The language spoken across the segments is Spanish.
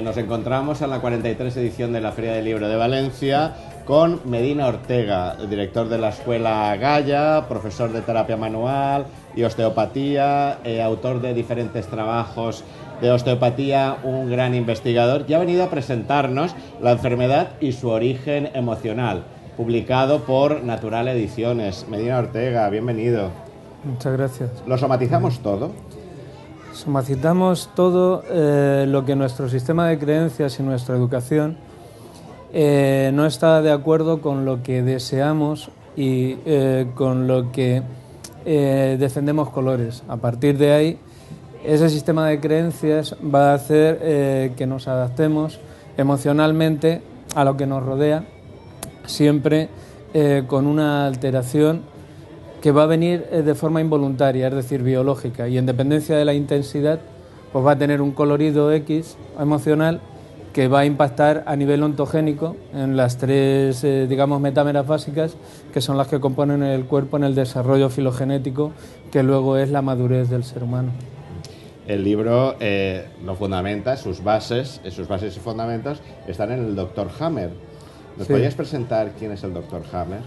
Nos encontramos en la 43 edición de la Feria del Libro de Valencia con Medina Ortega, el director de la Escuela Gaia, profesor de terapia manual y osteopatía, autor de diferentes trabajos de osteopatía, un gran investigador, y ha venido a presentarnos La enfermedad y su origen emocional, publicado por Natural Ediciones. Medina Ortega, bienvenido. Muchas gracias. ¿Lo somatizamos todo? Somatizamos todo lo que nuestro sistema de creencias y nuestra educación no está de acuerdo con lo que deseamos y con lo que defendemos colores. A partir de ahí, ese sistema de creencias va a hacer que nos adaptemos emocionalmente a lo que nos rodea, siempre con una alteración que va a venir de forma involuntaria, es decir, biológica, y en dependencia de la intensidad, pues va a tener un colorido X emocional que va a impactar a nivel ontogénico en las tres, metámeras básicas, que son las que componen el cuerpo en el desarrollo filogenético, que luego es la madurez del ser humano. El libro lo fundamenta, sus bases y fundamentos están en el Dr. Hammer. ¿Nos podrías presentar quién es el Dr. Hammer?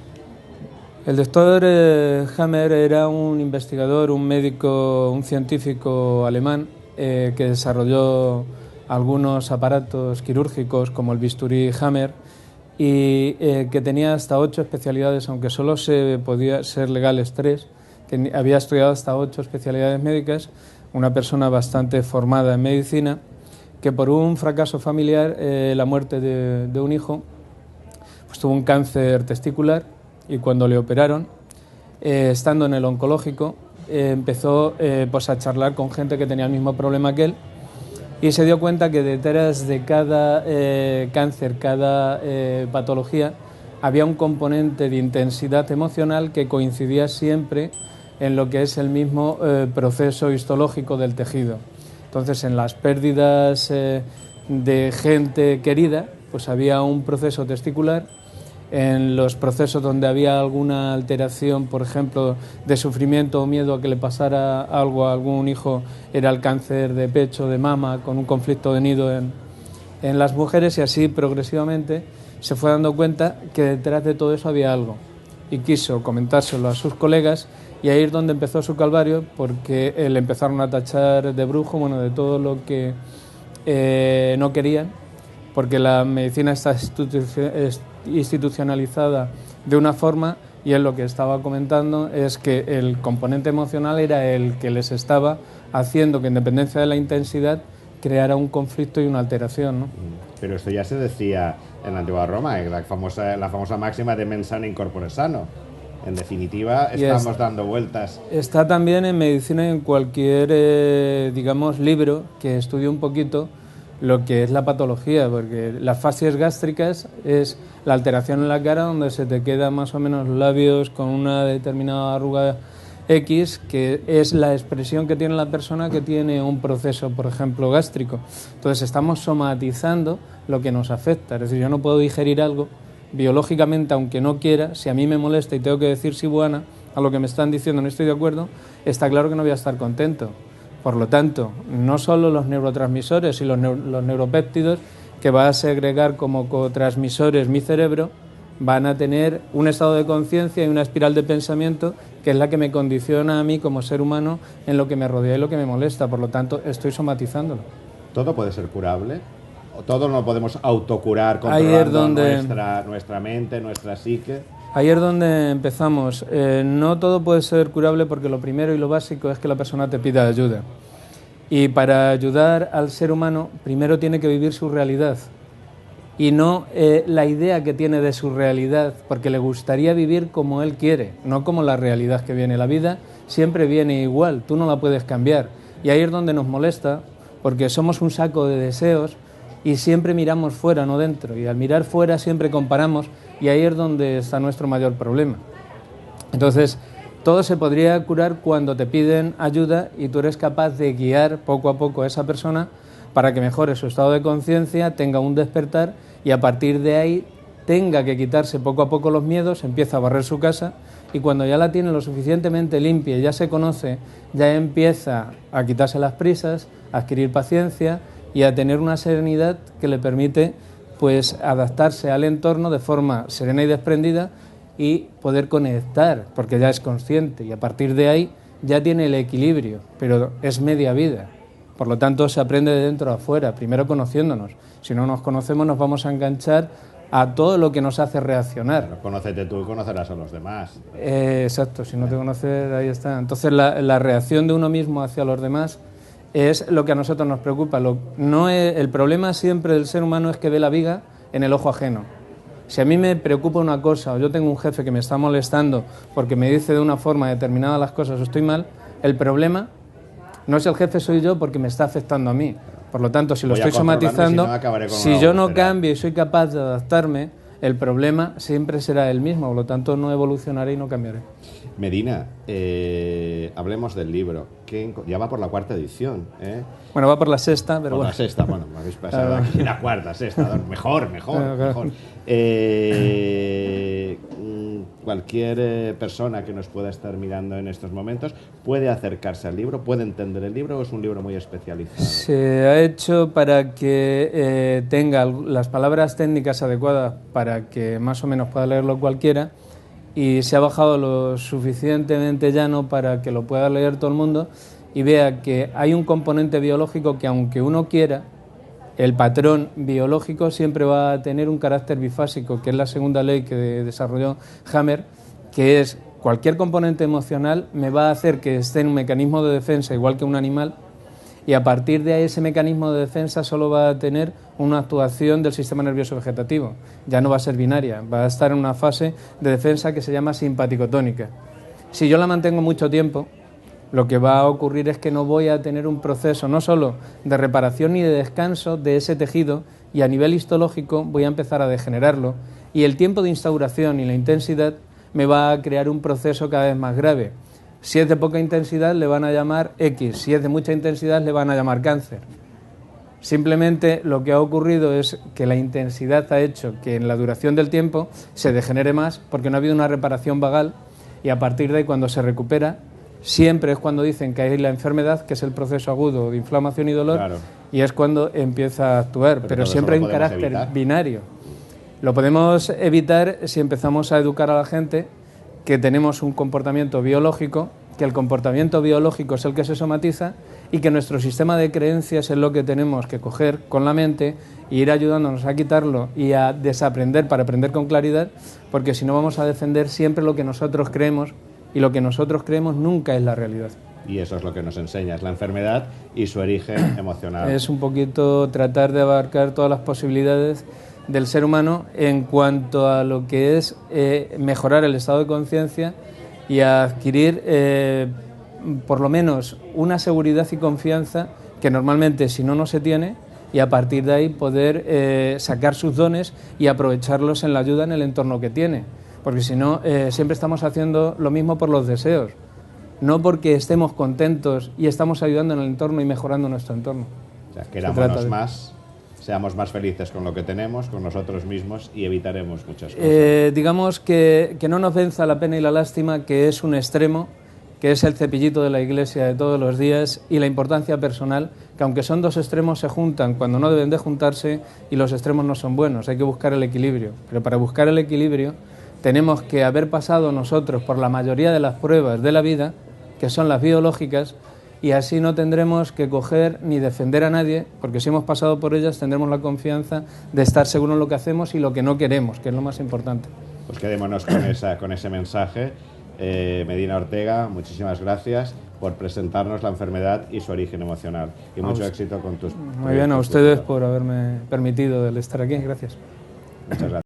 El doctor Hammer era un investigador, un médico, un científico alemán que desarrolló algunos aparatos quirúrgicos como el bisturí Hammer y que tenía hasta 8 especialidades, aunque solo se podía ser legales 3, que había estudiado hasta 8 especialidades médicas, una persona bastante formada en medicina, que por un fracaso familiar, la muerte de un hijo, pues tuvo un cáncer testicular. Y cuando le operaron, estando en el oncológico, empezó pues a charlar con gente que tenía el mismo problema que él y se dio cuenta que detrás de cada cáncer, cada patología, había un componente de intensidad emocional que coincidía siempre en lo que es el mismo proceso histológico del tejido. Entonces, en las pérdidas de gente querida, pues había un proceso testicular. En los procesos donde había alguna alteración, por ejemplo, de sufrimiento o miedo a que le pasara algo a algún hijo, era el cáncer de pecho, de mama, con un conflicto de nido en las mujeres, y así progresivamente se fue dando cuenta que detrás de todo eso había algo y quiso comentárselo a sus colegas, y ahí es donde empezó su calvario, porque le empezaron a tachar de brujo, de todo lo que no querían, porque la medicina está institucionalizada de una forma, y él lo que estaba comentando es que el componente emocional era el que les estaba haciendo que, en dependencia de la intensidad, creara un conflicto y una alteración, ¿no? Pero esto ya se decía en la antigua Roma, la famosa máxima de mens sana in corpore sano. En definitiva, estamos dando vueltas. Está también en medicina, en cualquier libro que estudie un poquito lo que es la patología, porque las fascias gástricas es la alteración en la cara donde se te quedan más o menos los labios con una determinada arruga X, que es la expresión que tiene la persona que tiene un proceso, por ejemplo, gástrico. Entonces estamos somatizando lo que nos afecta, es decir, yo no puedo digerir algo biológicamente, aunque no quiera. Si a mí me molesta y tengo que decir sí, buena, a lo que me están diciendo no estoy de acuerdo, está claro que no voy a estar contento. Por lo tanto, no solo los neurotransmisores y los neuropéptidos que va a segregar como cotransmisores mi cerebro van a tener un estado de conciencia y una espiral de pensamiento que es la que me condiciona a mí como ser humano en lo que me rodea y lo que me molesta. Por lo tanto, estoy somatizándolo. ¿Todo puede ser curable? ¿O todo lo podemos autocurar controlando nuestra mente, nuestra psique? Ahí es donde empezamos. No todo puede ser curable, porque lo primero y lo básico es que la persona te pida ayuda. Y para ayudar al ser humano, primero tiene que vivir su realidad. Y no la idea que tiene de su realidad, porque le gustaría vivir como él quiere, no como la realidad que viene. La vida siempre viene igual, tú no la puedes cambiar. Y ahí es donde nos molesta, porque somos un saco de deseos y siempre miramos fuera, no dentro. Y al mirar fuera siempre comparamos, y ahí es donde está nuestro mayor problema. Entonces, todo se podría curar cuando te piden ayuda y tú eres capaz de guiar poco a poco a esa persona para que mejore su estado de conciencia, tenga un despertar y a partir de ahí tenga que quitarse poco a poco los miedos, empieza a barrer su casa, y cuando ya la tiene lo suficientemente limpia y ya se conoce, ya empieza a quitarse las prisas, a adquirir paciencia y a tener una serenidad que le permite pues adaptarse al entorno de forma serena y desprendida y poder conectar, porque ya es consciente y a partir de ahí ya tiene el equilibrio, pero es media vida. Por lo tanto, se aprende de dentro a afuera, primero conociéndonos. Si no nos conocemos, nos vamos a enganchar a todo lo que nos hace reaccionar. Pero conócete tú y conocerás a los demás. Exacto, si no te conoces, ahí está. Entonces, la reacción de uno mismo hacia los demás es lo que a nosotros nos preocupa. El problema siempre del ser humano es que ve la viga en el ojo ajeno. Si a mí me preocupa una cosa o yo tengo un jefe que me está molestando porque me dice de una forma determinada las cosas o estoy mal, el problema no es el jefe, soy yo porque me está afectando a mí. Por lo tanto, si lo estoy somatizando, si yo no cambio y soy capaz de adaptarme, el problema siempre será el mismo. Por lo tanto, no evolucionaré y no cambiaré. Medina, hablemos del libro. Ya va por la 4ª edición, ¿eh? Bueno, va por la 6ª, pero por la 6ª, bueno, me habéis pasado aquí la 4ª, 6ª, mejor. Cualquier persona que nos pueda estar mirando en estos momentos puede acercarse al libro, puede entender el libro, o es un libro muy especializado. Se ha hecho para que tenga las palabras técnicas adecuadas para que más o menos pueda leerlo cualquiera, y se ha bajado lo suficientemente llano para que lo pueda leer todo el mundo y vea que hay un componente biológico que, aunque uno quiera, el patrón biológico siempre va a tener un carácter bifásico, que es la segunda ley que desarrolló Hammer, que es cualquier componente emocional me va a hacer que esté en un mecanismo de defensa igual que un animal, y a partir de ahí ese mecanismo de defensa solo va a tener una actuación del sistema nervioso vegetativo, ya no va a ser binaria, va a estar en una fase de defensa que se llama simpaticotónica. Si yo la mantengo mucho tiempo, lo que va a ocurrir es que no voy a tener un proceso no solo de reparación ni de descanso de ese tejido, y a nivel histológico voy a empezar a degenerarlo, y el tiempo de instauración y la intensidad me va a crear un proceso cada vez más grave. Si es de poca intensidad le van a llamar X, si es de mucha intensidad le van a llamar cáncer. Simplemente lo que ha ocurrido es que la intensidad ha hecho que en la duración del tiempo se degenere más porque no ha habido una reparación vagal, y a partir de ahí, cuando se recupera, siempre es cuando dicen que hay la enfermedad, que es el proceso agudo de inflamación y dolor, claro, y es cuando empieza a actuar, pero siempre hay un carácter binario. Lo podemos evitar si empezamos a educar a la gente que tenemos un comportamiento biológico, que el comportamiento biológico es el que se somatiza y que nuestro sistema de creencias es lo que tenemos que coger con la mente e ir ayudándonos a quitarlo y a desaprender para aprender con claridad, porque si no vamos a defender siempre lo que nosotros creemos, y lo que nosotros creemos nunca es la realidad. Y eso es lo que nos enseña, es la enfermedad y su origen emocional. Es un poquito tratar de abarcar todas las posibilidades del ser humano en cuanto a lo que es mejorar el estado de conciencia y adquirir por lo menos una seguridad y confianza que normalmente si no se tiene, y a partir de ahí poder sacar sus dones y aprovecharlos en la ayuda en el entorno que tiene, porque si no siempre estamos haciendo lo mismo por los deseos, no porque estemos contentos y estamos ayudando en el entorno y mejorando nuestro entorno. O sea, querámonos más, seamos más felices con lo que tenemos, con nosotros mismos, y evitaremos muchas cosas. Digamos que no nos venza la pena y la lástima, que es un extremo, que es el cepillito de la iglesia de todos los días, y la importancia personal, que aunque son dos extremos se juntan cuando no deben de juntarse, y los extremos no son buenos, hay que buscar el equilibrio. Pero para buscar el equilibrio tenemos que haber pasado nosotros por la mayoría de las pruebas de la vida, que son las biológicas, y así no tendremos que coger ni defender a nadie, porque si hemos pasado por ellas tendremos la confianza de estar seguros en lo que hacemos y lo que no queremos, que es lo más importante. Pues quedémonos con ese mensaje. Medina Ortega, muchísimas gracias por presentarnos la enfermedad y su origen emocional, y mucho éxito con tus proyectos. Muy bien, a ustedes por haberme permitido el estar aquí, gracias. Muchas gracias.